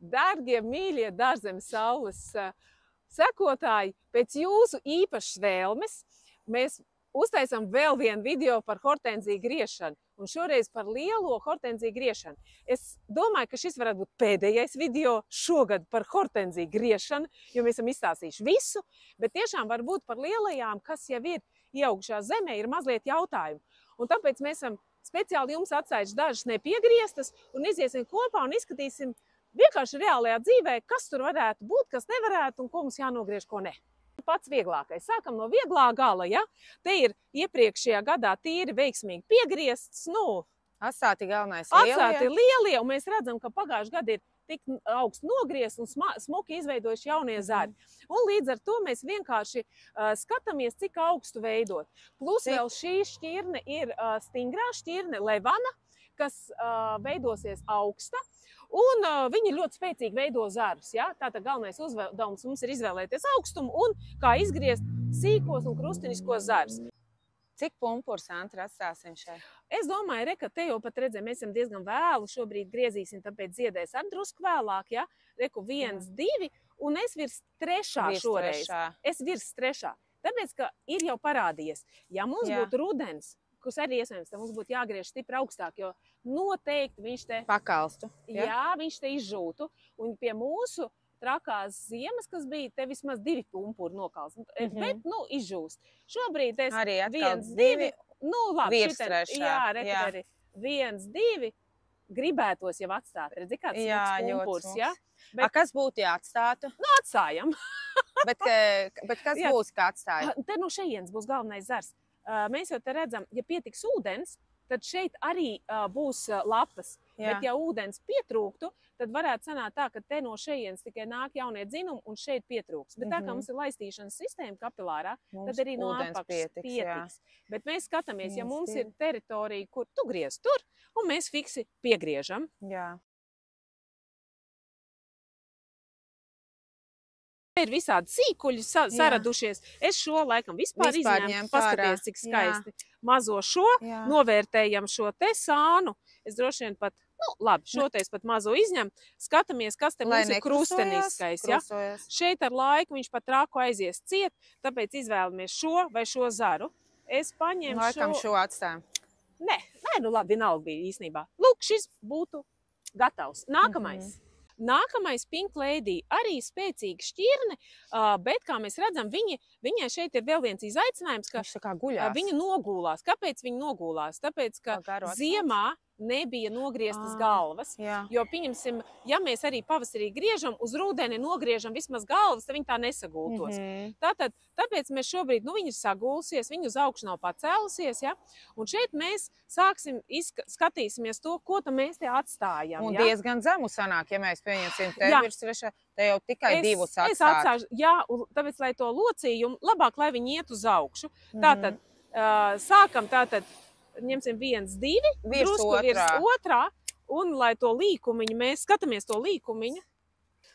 Dārgie, mīļie Dārzemes saules sekotāji, pēc jūsu īpašas vēlmes mēs uztaisām vēl vienu video par hortenziju griešanu, un šoreiz par lielo hortenziju griešanu. Es domāju, ka šis varētu būt pēdējais video šogad par hortenziju griešanu, jo mēs esam izstāstījuši visu, bet tiešām varbūt par lielajām, kas jau ir ieaugušā zemē, ir mazliet jautājumu. Un tāpēc mēs esam speciāli jums atstājuši dažas nepiegrieztas un iziesim kopā un izskatīsim vienkārši reālajā dzīvē, kas tur varētu būt, kas nevarētu un ko mums jānogriež, ko ne. Pats vieglākais. Sākam no vieglā gala, ja? Te ir iepriekšējā gadā tīri veiksmīgi piegriezts, Atstāti galvenais atstāti lielie, un mēs redzam, ka pagājuši gadi ir tik augsts nogriezt un smuki izveidojuši jaunie zari. Un līdz ar to mēs vienkārši skatāmies, cik augstu veidot. Plus vēl šī šķirne ir stingrā šķirne Levana, kas veidosies augsta. Un viņi ļoti spēcīgi veido zarus. Ja? Tātad galvenais uzdevums mums ir izvēlēties augstumu un kā izgriezt sīkos un krustiniskos zarus. Cik pumpurs, Antra, atstāsim šeit? Es domāju, ka te jau pat redzēm, mēs esam diezgan vēlu, šobrīd griezīsim, tāpēc ziedēs ar drusku vēlāk, ja? Reku 1, 2, un es virs 3. šoreiz. Es virs 3. Tāpēc, ka ir jau parādījies, ja mums būtu rudens, kas arī iespējams, tad mums būtu jāgriež stipri augstāk, jo noteikti viņš te pakalstu. Jā, viņš te izžūtu. Un pie mūsu trakās ziemas, kas bija, te vismaz 2 pumpuri nokals. Bet, izžūst. Šobrīd es arī 1, 2, labi, virs 3. Jā, arī 1, 2 gribētos jau atstāt. Redzi, kāds pumpurs, ja? Bet kas būtu jāatstātu? Atstājam. Bet kas būs, kā atstāja? Te no šejienes būs galvenais zars. Mēs jau te redzam, ja pietiks ūdens, tad šeit arī būs lapas. Bet ja ūdens pietrūktu, tad varētu sanāt tā, ka te no šejienes tikai nāk jaunie dzinumi un šeit pietrūks. Bet tā kā mums ir laistīšanas sistēma kapilārā, tad arī no apakšas pietiks. Bet mēs skatāmies, ja mums ir teritorija, kur tu griez tur, un mēs fiksi piegriežam. Jā. Ir visādi sīkuļi saradušies. Es šo laikam vispār izņēmu. Paskaties, cik skaisti. Mazo šo, novērtējam šo te sānu. Es droši vien pat, labi, šo te es pat mazo izņem. Skatāmies, kas te mums ir krusteniskais. Ja? Šeit ar laiku viņš pat traku aizies ciet, tāpēc izvēlamies šo vai šo zaru. Es paņēmu laikam šo atstājam. Nē, labi, vienalga bija īstenībā. Lūk, šis būtu gatavs. Nākamais. Nākamais Pink Lady arī spēcīga šķirne, bet, kā mēs redzam, viņai šeit ir vēl viens izaicinājums, ka viņa nogulās. Kāpēc viņa nogulās? Tāpēc, ka ziemā nebija nogrieztas galvas, jo, pieņemsim, ja mēs arī pavasarī griežam, uz rudeni nogriežam vismaz galvas, tad viņi tā nesagultos. Tāpēc mēs šobrīd, viņa ir sagulsies, viņa uz augšu nav pacēlusies, ja? Un šeit mēs sāksim, skatīsimies to, ko tad mēs te atstājam. Un diezgan zemu sanāk, ja mēs pieņemsim te virs 3, te jau tikai 2 atstāt. Es atstāšu, jā, tāpēc, lai to locījumu, labāk, lai viņi iet uz augšu. Tātad, sākam tātad, ņemsim 1, 2, drusku virs 2, un lai to līkumiņu, mēs skatāmies to līkumiņu.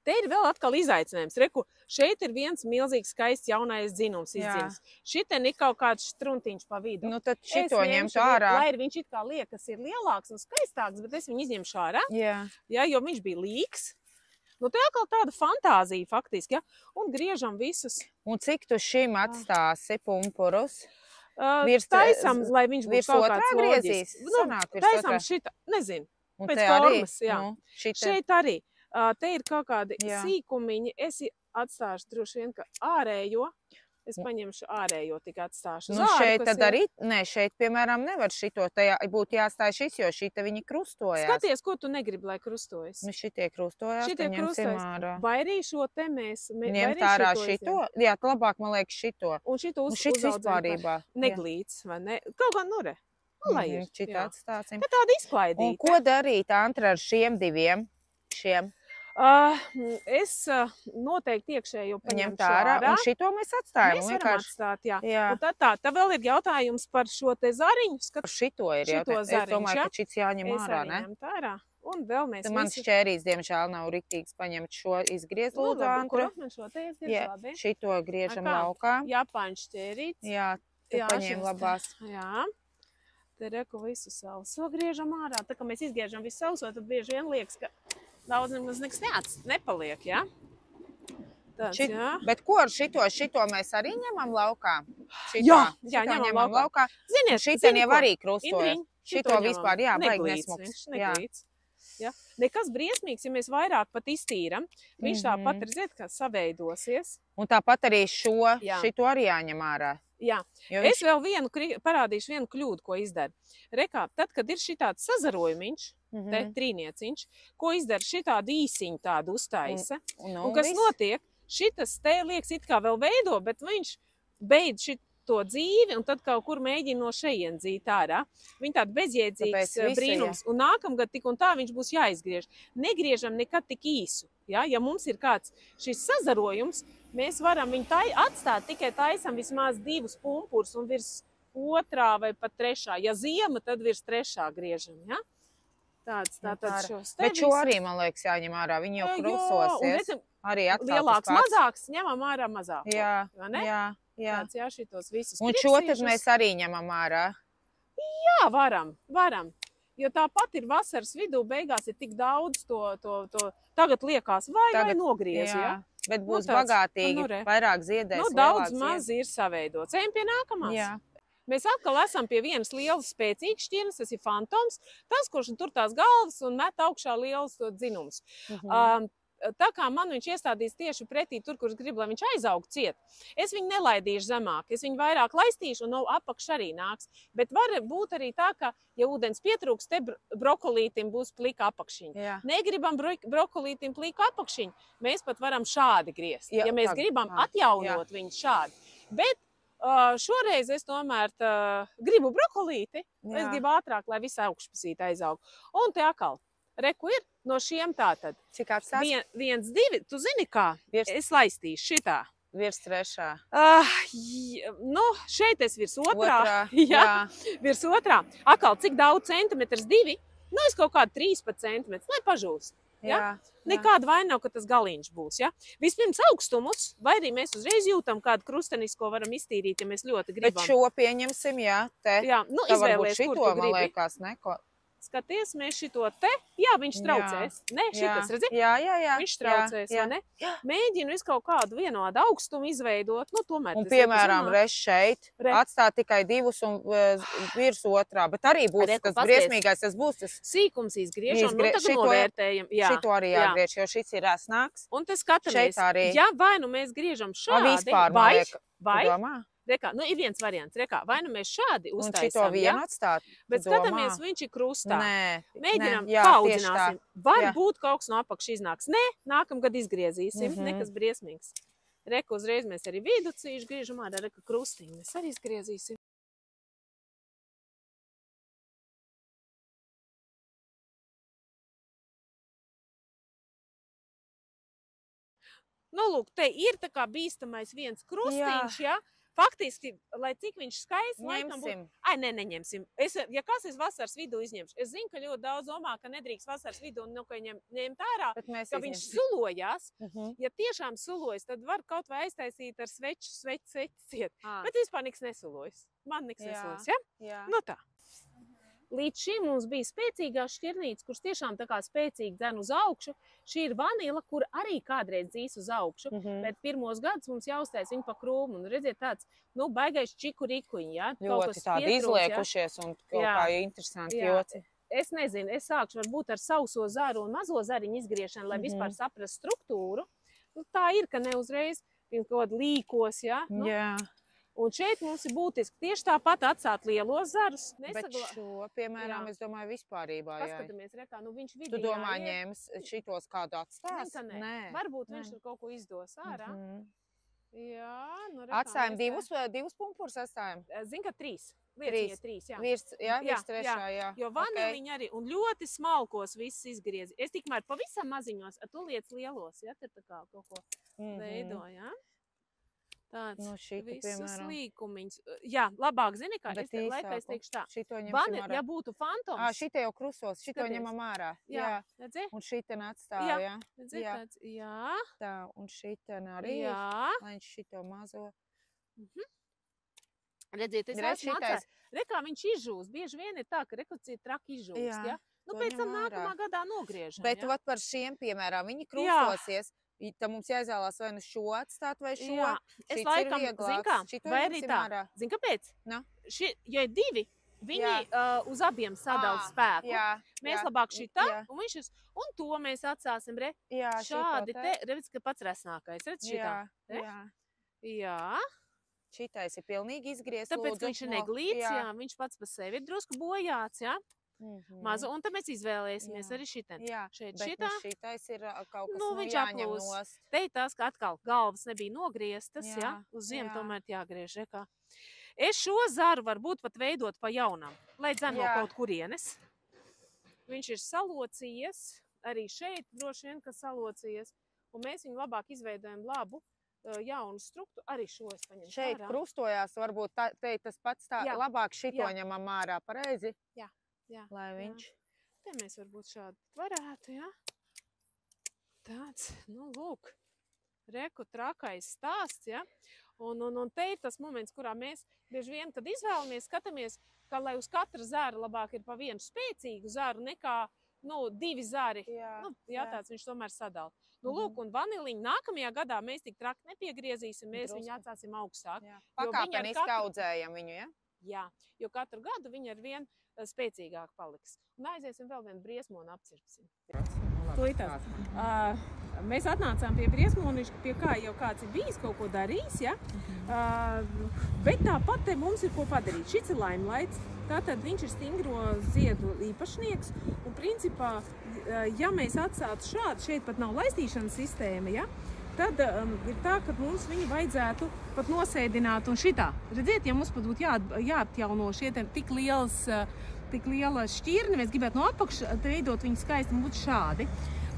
Te ir vēl atkal izaicinājums. Reku, šeit ir viens milzīgs skaists jaunais dzinums izdzimis. Šiten ir kaut kāds štruntiņš pa vidu. Nu tad šito ņemtu ārā. Lai viņš it kā liekas ir lielāks un skaistāks, bet es viņu izņemšu ārā. Jā, jo viņš bija līks. Nu, te atkal tāda fantāzija faktiski, ja? Un griežam visus. Un cik tu šim atstāsi pumpurus? Taisam, lai viņš būtu kaut kāds loģisks. Taisam šita, nezinu, pēc formas, jā. Šeit arī. Te ir kaut kādi sīkumiņi. Es atstāšu droši vien, ka ārējo. Es paņemšu ārējo, tik atstāšu. Nu, šeit tad arī, šeit, piemēram, nevar šito, te būtu jāstāj šis, jo šita viņi krustojās. Skaties, ko tu negribi, lai krustojas. Nu, šitie krustojās, te ņemsim ārā. Vai arī šo te mēs... Ņemt ārā šito? Jā, labāk, man liekas, šito. Un šito vispārībā. Neglīts, vai ne? Kaut kā nure. Lai ir. Šitā atstāsim. Tā tāda izklaidīta. Un ko darīt, Antra, ar šiem 2? Šiem? Es noteikti iekšējo paņemšu ārā. Un šito mēs atstājam. Mēs varam atstāt, jā. Un tad vēl ir jautājums par šo te zariņu. Šito ir jautājums. Es domāju, ka šits jāņem ārā, ne? Es arī ņemt ārā. Un vēl mēs mans šķērīs, diemžēl, nav riktīgs paņemt šo izgriezt, lūdzu, Antra. Kur man šo te izgriezt, labi? Šito griežam laukā. Japāņu šķērīts. Jā, tu paņem labās. Jā. Te reku visu sauso griežam ārā. Tā kā mēs izgriežam visu sauso, tad bieži vien liekas, ka daudz nemaz nekas nepaliek, jā? Tāds, jā. Bet ko ar šito mēs arī ņemam laukā? Jā, ņemam laukā. Ziniet, šitien jau arī krustojas. Indriņ, Šito vispār, jā, baigi neglīts, nesmuks. neglīts. Jā. Nekas briesmīgs, ja mēs vairāk pat iztīram. Viņš tāpat, redziet, kā saveidosies. Un tāpat arī šito arī jāņem ārā. Jā. Es vēl parādīšu vienu kļūdu, ko izdara. Rekā, tad, kad ir šitāds sazarojumiņš, te trīnieciņš, ko izdara šitādu īsiņu tādu uztaisa. Un kas notiek? Šitas te liekas it kā vēl veido, bet viņš beidz šito dzīvi un tad kaut kur mēģina no šejien dzīt ārā. Viņa tāda bezjēdzīgs brīnums. Un nākamgad tik un tā viņš būs jāizgriež. Negriežam nekad tik īsu. Ja mums ir kāds šis sazarojums, mēs varam viņu atstāt, tikai taisam vismaz 2 pumpurus un virs 2. vai pat 3. Ja ziema, tad virs 3. griežam, ja? Tātad šos te bet šo arī, man liekas, jāņem ārā. Viņi jau krusosies. Arī lielāks, mazāks, ņemam ārā mazāk. Jā. Tāds, jā, šitos visus un šo tad mēs arī ņemam ārā? Jā, varam. Jo tāpat ir vasaras vidū, beigās ir tik daudz to tagad liekas vai nogriez, ja? Bet būs bagātīgi, vairāk ziedēs. Daudz maz ir saveidots. Ejam pie nākamās. Jā. Mēs atkal esam pie vienas lielas spēcīgas šķirnes, tas ir fantoms, tas, kurš tur tās galvas un met augšā lielus dzinums. Tā kā man viņš iestādīs tieši pretī tur, kur es gribu, lai viņš aizaug ciet, es viņu nelaidīšu zemāk, es viņu vairāk laistīšu un no apakš arī nāks. Bet var būt arī tā, ka, ja ūdens pietrūks, te brokolītim būs plika apakšiņa. Negribam brokolītim plika apakšiņu, mēs pat varam šādi griezt, ja mēs gribam atjaunot viņu šādi. Bet šoreiz es tomēr gribu brokolīti, es gribu ātrāk, lai visa augšpusīte aizaug. Un te atkal, reku ir no šiem tātad. Cik atstās? 1, 2, tu zini kā? Es laistīšu šitā. Virs 3. Šeit es virs 2. Jā, virs 2. Atkal, cik daudz centimetrs? 2? Es kaut kādu 13 centimetrus, lai pažūst. Ja? Nekāda vaina nav, ka tas galiņš būs. Ja? Vispirms augstumus, vai arī mēs uzreiz jūtam kādu krustenisko, ko varam iztīrīt, ja mēs ļoti gribam. Bet šo pieņemsim, jā, te. Jā, izvēlies, kur tu gribi. Man liekas, neko. Skaties, mēs šito te, jā, viņš traucēs. Ne, šitas, redzi? Jā. Viņš traucēs, vai ne? Mēģinu visu kaut kādu vienādu augstumu izveidot, tomēr. Un, piemēram, šeit atstāt tikai 2 un virs 2. Bet arī būs tas briesmīgais, tas būs tas sīkums izgriež, un tagad novērtējam. Šito arī jāgriež, jo šis ir esnāks. Un te skatāmies, ja vai nu mēs griežam šādi, vai Rekā, ir viens variants, vai nu mēs šādi uztaisām, un šito vienu atstāt, bet skatāmies, viņš ir krustā. Mēģinām, jā, paudzināsim. Varbūt kaut kas no apakša iznāks. Nē, nākamgad izgriezīsim, nekas briesmīgs. Reku, uzreiz mēs arī viducīši griežam ārā, reka krustiņu mēs arī izgriezīsim. Lūk, te ir tā kā bīstamais viens krustiņš, ja? Faktiski, lai cik viņš skaists, laikam būtu... Neņemsim. Ja kas es vasaras vidū izņemšu? Es zinu, ka ļoti daudz domā, ka nedrīkst vasaras vidū un ka ņemt ārā, ka viņš sulojās. Ja tiešām sulojas, tad var kaut vai aiztaisīt ar sveci ciet. Bet vispār niks nesulojas. Man niks nesulojas, ja? Tā. Līdz šim mums bija spēcīgās šķirnītes, kuras tiešām tā kā spēcīgi dzen uz augšu. Šī ir vanila, kur arī kādreiz dzīs uz augšu, bet pirmos gadus mums jāuztais viņu pa krūmu. Un redziet tāds, baigais čikurikuņi, ja? Ļoti tādi izliekušies un kaut kā interesanti joci. Es nezinu, es sākšu varbūt ar sauso zaru un mazo zariņu izgriešanu, lai vispār saprast struktūru. Tā ir, ka ne uzreiz kaut kāda līkos, ja? Jā. Un šeit mums ir būtiski tieši tāpat atstāt lielos zarus. Bet šo, piemēram, es domāju, vispārībā, jā. Paskatāmies, rekā, viņš vidī Tu domā, ņēmis šitos kādu atstās? Nē. Varbūt viņš tur kaut ko izdos ārā. Jā, atstājam 2 pumpurus atstājam? Zin, ka 3. Lieciņa 3, jā. Virs 3, jā. Jo vaniliņa arī, un ļoti smalkos viss izgriezi. Es tikmēr pavisam maziņos, tu liec lielos, ja, tad tā kā kaut ko veido, jā. Tāds visas līkumiņas. Jā, labāk zini, kā es teikšu tā. Ja būtu fantoms. Šite jau krusos, šito ņemam ārā. Jā, redzi? Un šiten atstāv, jā. Redzi, tāds, jā. Tā, un šiten arī. Jā. Lai viņš šito mazo. Redziet, es esmu atcēs. Rekā viņš izžūst. Bieži vien ir tā, ka rekuts ir traki izžūst, ja? to pēc tam ņem ārā. nākamā gadā nogriežam. Bet vat par šiem, piemēram, viņi krustosies. Tad mums jāizvēlās vai nu šo atstāt vai šo. Jā, es laikam, zin kā, vai arī tā. Zin kāpēc? Ja ir divi, viņi uz abiem sadala spēku. Mēs labāk šitā, un viņš ir, un to mēs atstāsim, re, šādi te, redz, ka pats resnākais, redz šitā. Jā. Šitais ir pilnīgi izgriezt, tāpēc viņš ir neglīts, jā, viņš pats pa sevi ir drusku bojāts, jā. Mazu, un tad mēs izvēlēsimies arī šitien. Jā, šeit bet šitā. Šitais ir kaut kas jāņem nost. Te ir tas, ka atkal galvas nebija nogrieztas, jā, uz ziemu tomēr jāgriež, rekā. Es šo zaru varbūt pat veidot pa jaunam, lai dzen no kaut kurienes. Viņš ir salocījies, arī šeit droši vien, ka salocījies, un mēs viņu labāk izveidojam labu jaunu struktūru, arī šo es paņemšu ārā. Šeit krustojās, varbūt te tas pats tā labāk šito ņemam ārā, pareizi? Jā. Jā, lai viņš. Te mēs varbūt šādi varētu, jā. Tāds, nu, lūk, reku trakais stāsts, jā. Un te ir tas moments, kurā mēs bieži vien, kad izvēlamies, skatāmies, ka, lai uz katra zara labāk ir pa vienu spēcīgu zaru nekā, nu, divi zari. Jā, tāds viņš tomēr sadala. Nu, lūk, un vaniliņu nākamajā gadā mēs tik traki nepiegriezīsim, mēs viņu atstāsim augstāk. Pakāpeniski audzējam viņu, ja? Jā, jo katru gadu viņi ar vien spēcīgāk paliks. Un aiziesim vēl vienu briesmonu apcirpsim. Tūlītās. Mēs atnācām pie briesmoniša, pie kā jau kāds ir bijis, kaut ko darījis, ja? Bet tāpat te mums ir ko padarīt. Šis ir laimlaids, tātad viņš ir stingro ziedu īpašnieks. Un principā, ja mēs atstātu šādu, šeit pat nav laistīšanas sistēma, ja? Tad ir tā, ka mums viņu vajadzētu pat nosēdināt un šitā. Redziet, ja mums pat būtu jāapjauno šie tik liela šķirni, mēs gribētu no apakša veidot viņu skaisti un būtu šādi.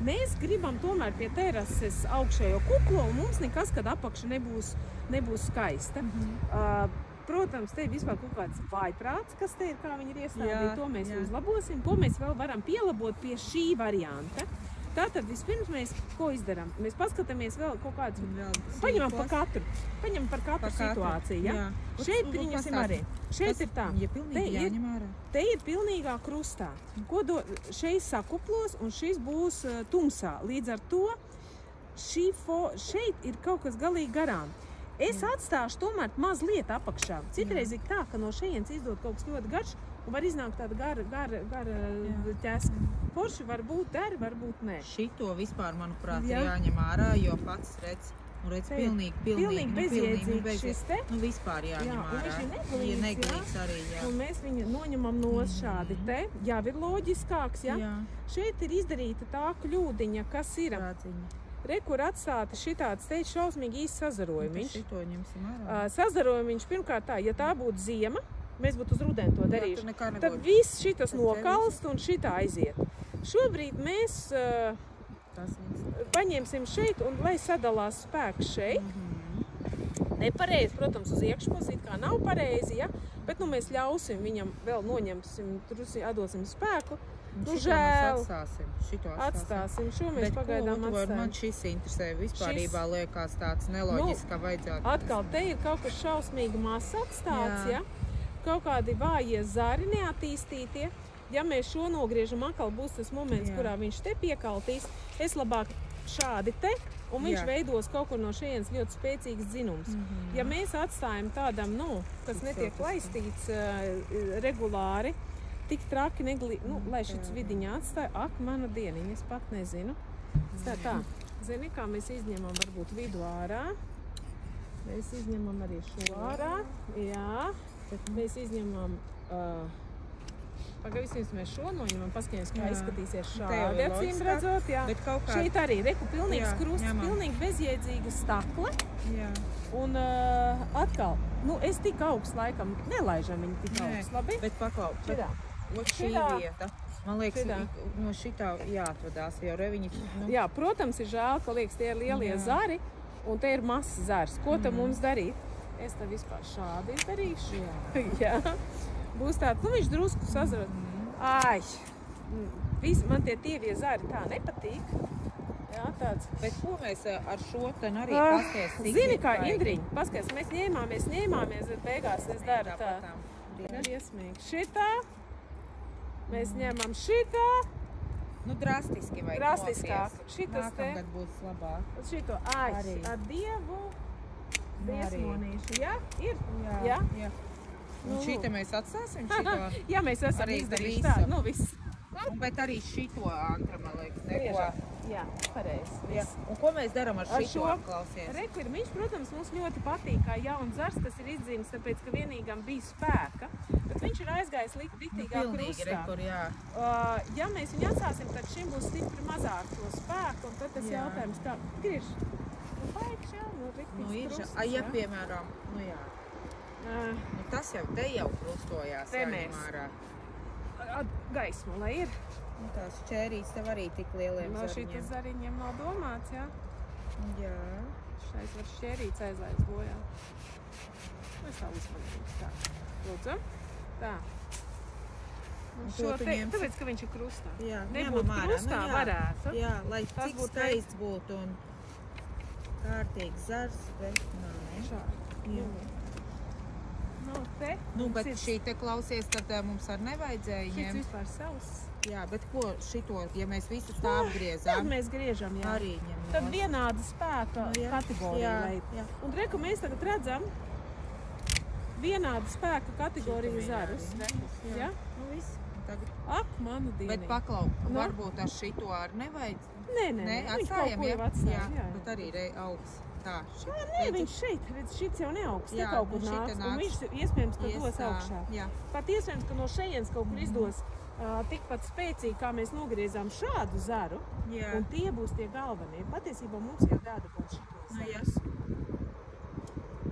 Mēs gribam tomēr pie terases augšējo kuklo, un mums nekas, kad apakša nebūs skaista. Protams, te ir vispār kaut kāds vājprāts, kas te ir, kā viņi ir iestādīti, to mēs uzlabosim. Ko mēs vēl varam pielabot pie šī varianta? Tātad vispirms mēs ko izdarām? Mēs paskatāmies vēl kaut kādus, paņemam par katru situāciju, ja? Šeit pieņemsim arī. Šeit ir tā. Te ir pilnīgā krustā. Šeit sakuplos un šis būs tumsā. Līdz ar to šeit ir kaut kas galīgi garām. Es atstāšu tomēr mazliet apakšā. Citreiz ir tā, ka no šejienes izdod kaut kas ļoti garš, un var iznākt tāda gara ķeska. Forši varbūt der, varbūt nē. Šito vispār, manuprāt, ir jāņem ārā, jo pats redz pilnīgi bezjēdzīgs šis te. Nu, vispār jāņem ārā. Un viņš ir neglīts, arī, jā. Un mēs viņu noņemam nost šādi te. Jā, ir loģiskāks, jā. Šeit ir izdarīta tā kļūdiņa, kas ir. Re, kur atstāta šitāds te šausmīgi īsts sazarojumiņš. Šito ņemsim ārā. Sazarojumiņš pirmkārt tā, ja tā būtu ziema, mēs būtu uz rudeni to darījuši. Tad viss šitas nokalst un šitā aiziet. Šobrīd mēs paņemsim šeit un lai sadalās spēks šeit. Nepareizi, protams, uz iekšpusi, it kā nav pareizi, ja? Bet nu mēs ļausim viņam vēl noņemsim, atdosim spēku. Nu, žēl. Atstāsim. Šo mēs pagaidām atstājam. Man šis interesē vispārībā liekas tāds neloģisks, ka vajadzētu. Atkal te ir kaut kas šausmīgi masa atstāts, ja? Kaut kādi vājie zari neattīstītie. Ja mēs šo nogriežam, atkal būs tas moments, kurā viņš te piekaltīs. Es labāk šādi te, un viņš veidos kaut kur no šejienes ļoti spēcīgs dzinums. Ja mēs atstājam tādam, nu, kas netiek laistīts regulāri, tik traki lai šits vidiņā atstāja. Ak, mana dieniņa, es pat nezinu. Tā, zini, kā mēs izņemam varbūt vidu ārā. Mēs izņemam arī šo ārā. Jā, mēs izņemam... Pagaidīs mēs šo noņemam, paskaties, kā izskatīsies šādi, acīm redzot, jā. Šeit arī, reku, pilnīgs krusts, pilnīgi bezjēdzīga stakle. Un atkal, nu, es tik augsts laikam, nelaižam viņu tik augsts, labi? Bet paklau, šī vieta, man liekas, no šitā jāatvadās, jo reviņi... Jā, protams, ir žēl, ka liekas, tie ir lielie zari, un te ir mazs zars. Ko te mums darīt? Es te vispār šādi izdarīšu. Jā. Būs tāds, nu viņš drusku sazarot. Ai, man tie tievie zari tā nepatīk. Jā, tāds. Bet ko mēs ar šo ten arī paskaties? Zini kā, Indriņ, paskaties, mēs ņēmāmies, bet beigās es daru tā. Iesmīgi. Šitā, Mēs ņemam šitā. Nu, drastiski vajag Drastiskāk. Šitas te. Nākamgad būs labāk. Šito Arī. ar Dievu. Briesmonīšu, jā? Ir? Jā. Un šī te mēs atstāsim šito? Jā, mēs esam Arī izdarījuši tā. Nu, viss. Bet arī šito Antra, man liekas, neko. Jā, pareizi. Jā. Un ko mēs darām ar šito, klausies? Rekvirmiņš, protams, mums ļoti patīk kā jauns zars, kas ir izdzīmes, tāpēc, ka vienīgam bija spēka, bet viņš ir aizgājis riktīgā krustā. Jā. Ja mēs viņu atstāsim, tad šim būs stipri mazāk to spēku, un tad tas jautājums kā griež. Nu, baigš, jā, nu, riktīgs krusts. Ja, piemēram, nu jā. Nu, tas jau te jau krustojās. Te mēs. Gaismu, lai ir. Nu, tās ķērītes tev arī tik lieliem zariņiem. Šitas zariņiem nav domāts, jā. Jā. Šais var šķērītes aizlaist bojā. Mēs tā uzmanības tā. Lūdzu. Tā. Un šo te, tāpēc, ka viņš ir krustā. Jā, nebūtu krustā, varētu. Jā, lai cik skaists būtu un kārtīgs zars, bet nē. Šādi. Jā. Nu, te. Nu, bet šī te klausies, tad mums arī nevajadzēja ņemt. Šits vispār savs. Jā, bet ko šito, ja mēs visu tā apgriezām? Tad mēs griežam, jā. Arī ņem. Tad vienāda spēka kategorija. Jā. Un reku mēs tagad redzam vienāda spēka kategoriju zarus. Jā? Nu, viss. Tagad. Ak, manu dienu. Bet paklau, varbūt ar šito arī nevajadz? Nē, atstājam, jā. Bet arī augs. Tā, nē, viņš šeit, redz, šits jau neaugs, te kaut kur nāks, un viņš iespējams, ka dos augšā. Jā. Pat iespējams, ka no šejienes kaut kur izdos tikpat spēcīgi, kā mēs nogriezām šādu zaru, un tie būs tie galvenie. Patiesībā mums jau jādabūt šitos zarus.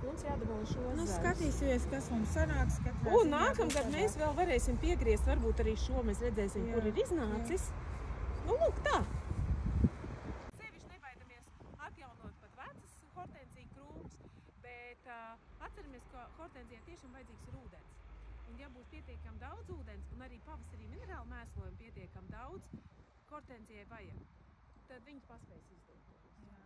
Mums jādabūt šos zarus. Skatīsimies, kas mums sanāks. Un nākamgad mēs vēl varēsim piegriezt, varbūt arī šo mēs redzēsim, kur ir iznācis. Nu, lūk, tā. Atceramies, ka hortenzijai tiešām vajadzīgs ir ūdens. Un ja būs pietiekami daudz ūdens un arī pavasarī minerālu mēslojumu pietiekami daudz, hortenzijai vajag, tad viņas paspēs izdarīt. Jā.